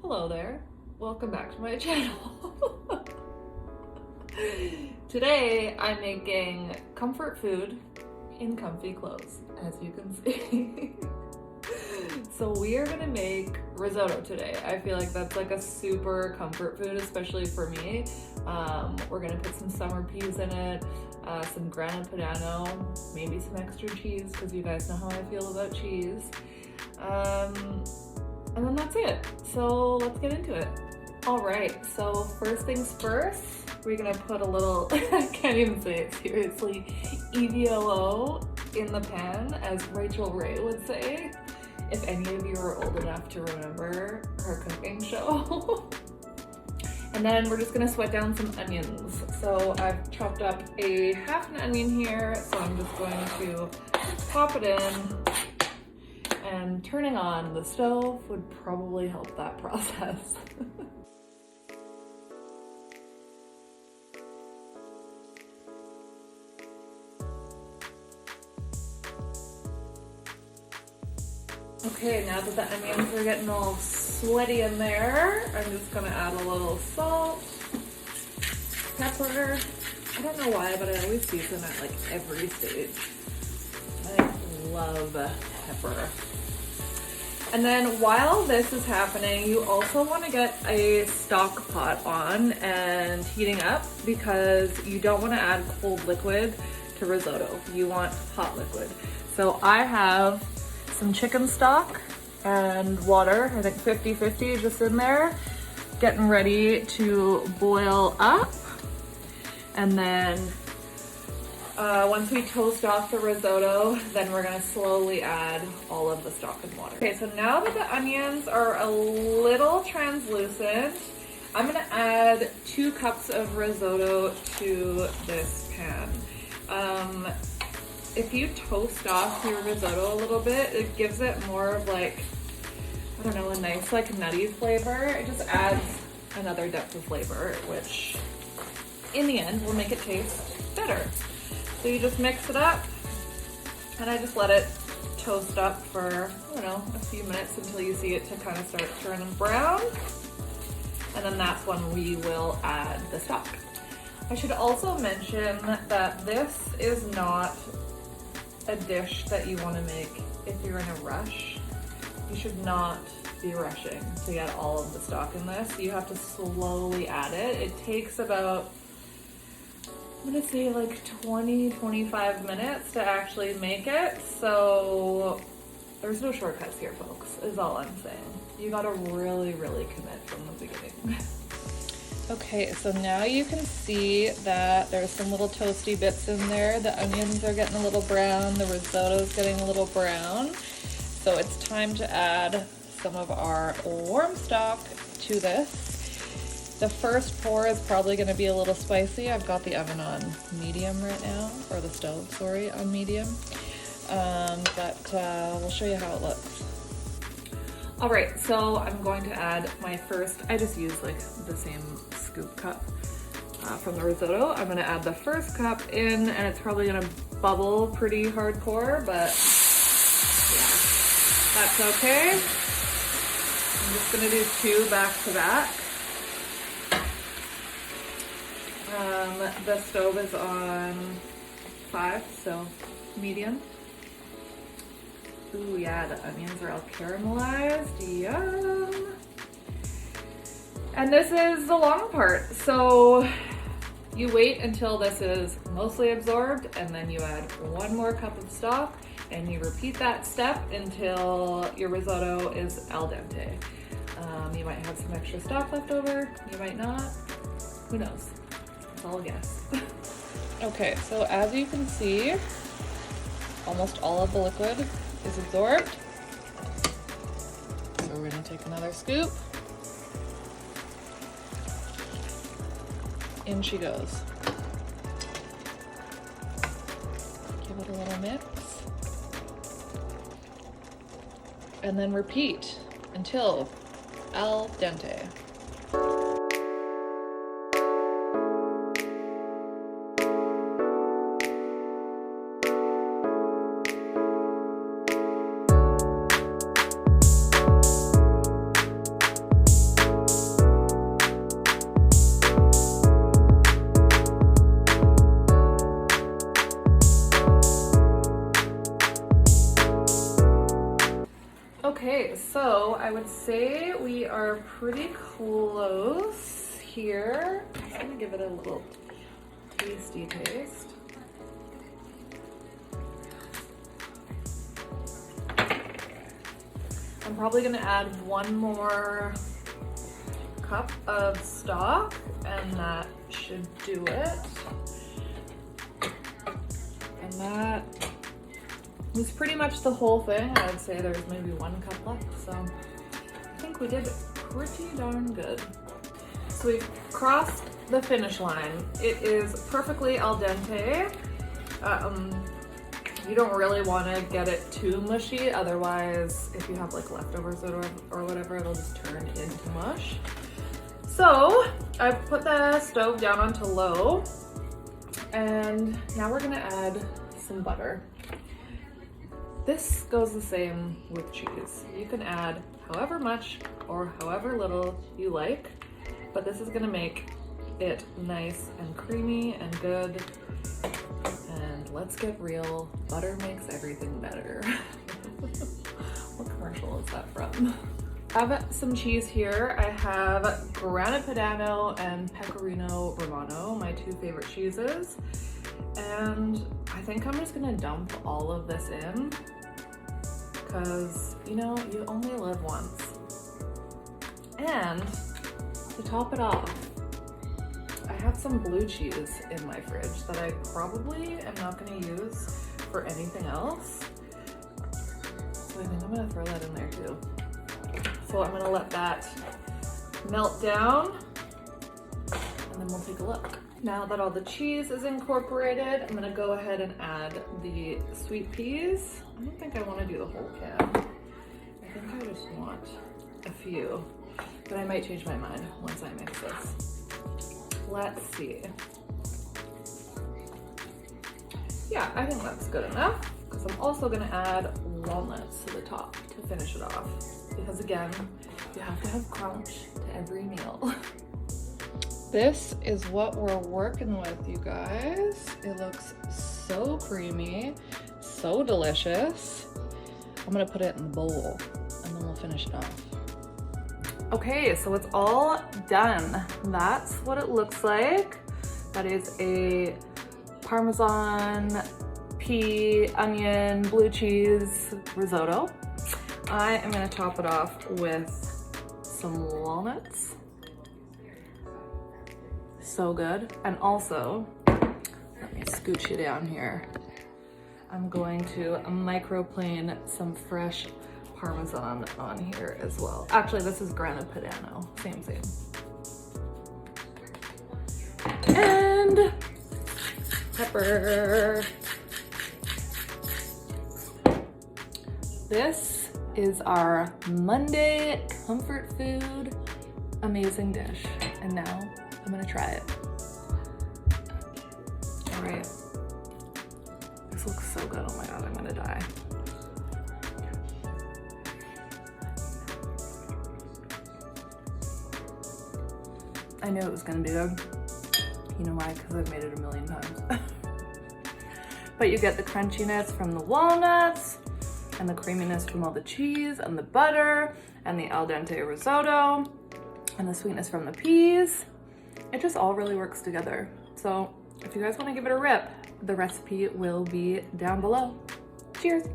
Hello there, welcome back to my channel. Today I'm making comfort food in comfy clothes, as you can see. So we are gonna make risotto today. I feel like that's like a super comfort food, especially for me. We're gonna put some summer peas in it, some grana padano, maybe some extra cheese, because you guys know how I feel about cheese. And then that's it. So let's get into it. All right, so first things first, we're gonna put a little, I can't even say it seriously, EVOO in the pan, as Rachel Ray would say, if any of you are old enough to remember her cooking show. And then we're just gonna sweat down some onions. So I've chopped up a half an onion here, so I'm just going to pop it in. And turning on the stove would probably help that process. Okay, now that the onions are getting all sweaty in there, I'm just gonna add a little salt, pepper. I don't know why, but I always season at like every stage. I love pepper. And then while this is happening, you also want to get a stock pot on and heating up, because you don't want to add cold liquid to risotto. You want hot liquid. So I have some chicken stock and water, I think 50-50 just in there, getting ready to boil up. And then once we toast off the risotto, then we're gonna slowly add all of the stock and water. Okay, so now that the onions are a little translucent, I'm gonna add 2 cups of risotto to this pan. If you toast off your risotto a little bit, it gives it more of like, I don't know, a nice like nutty flavor. It just adds another depth of flavor, which in the end will make it taste better. So you just mix it up, and I just let it toast up for, I don't know, a few minutes until you see it to kind of start turning brown. And then that's when we will add the stock. I should also mention that this is not a dish that you want to make if you're in a rush. You should not be rushing to get all of the stock in this. You have to slowly add it. It takes about, I'm gonna say like 20-25 minutes to actually make it. So there's no shortcuts here, folks, is all I'm saying. You gotta really commit from the beginning. Okay, so now you can see that there's some little toasty bits in there. The onions are getting a little brown, the risotto's getting a little brown. So it's time to add some of our warm stock to this. The first pour is probably gonna be a little spicy. I've got the oven on medium right now, or the stove, sorry, on medium. But we'll show you how it looks. All right, so I'm going to add my first, I just use like the same scoop cup from the risotto. I'm gonna add the first cup in, and it's probably gonna bubble pretty hardcore, but yeah, that's okay. I'm just gonna do 2 back to back. The stove is on 5, so medium. Ooh, yeah, the onions are all caramelized, yum. And this is the long part. So you wait until this is mostly absorbed, and then you add 1 more cup of stock, and you repeat that step until your risotto is al dente. You might have some extra stock left over, you might not, who knows? It's all a guess. Okay, so as you can see, almost all of the liquid is absorbed. So we're gonna take another scoop. In she goes. Give it a little mix. And then repeat until al dente. I would say we are pretty close here. I'm just gonna give it a little tasty taste. I'm probably gonna add one more cup of stock and that should do it. And that was pretty much the whole thing. I would say there's maybe 1 cup left, so I think we did pretty darn good. So we've crossed the finish line. It is perfectly al dente. You don't really want to get it too mushy, otherwise if you have like leftovers or whatever, it'll just turn into mush. So I've put the stove down onto low, and now we're gonna add some butter. This goes the same with cheese. You can add however much or however little you like, but this is gonna make it nice and creamy and good. And let's get real, butter makes everything better. What commercial is that from? I have some cheese here. I have Grana Padano and Pecorino Romano, my 2 favorite cheeses. And I think I'm just gonna dump all of this in because, you know, you only live once. And to top it off, I have some blue cheese in my fridge that I probably am not gonna use for anything else. So I think I'm gonna throw that in there too. So I'm gonna let that melt down and then we'll take a look. Now that all the cheese is incorporated, I'm gonna go ahead and add the sweet peas. I don't think I wanna do the whole can. I think I just want a few, but I might change my mind once I mix this. Let's see. Yeah, I think that's good enough because I'm also gonna add walnuts to the top to finish it off. Because again, you have to have crunch to every meal. This is what we're working with, you guys. It looks so creamy, so delicious. I'm gonna put it in the bowl and then we'll finish it off. Okay, so it's all done. That's what it looks like. That is a Parmesan, pea, onion, blue cheese risotto. I am gonna top it off with some walnuts. So good. And also, let me scooch you down here. I'm going to microplane some fresh Parmesan on here as well. Actually, this is Grana Padano, same. And pepper. This is our Monday comfort food amazing dish. And now I'm gonna try it. All right. This looks so good. Oh my God, I'm gonna die. I knew it was gonna be good. You know why? Because I've made it a million times. But you get the crunchiness from the walnuts and the creaminess from all the cheese and the butter and the al dente risotto and the sweetness from the peas. It just all really works together. So if you guys want to give it a rip, the recipe will be down below. Cheers.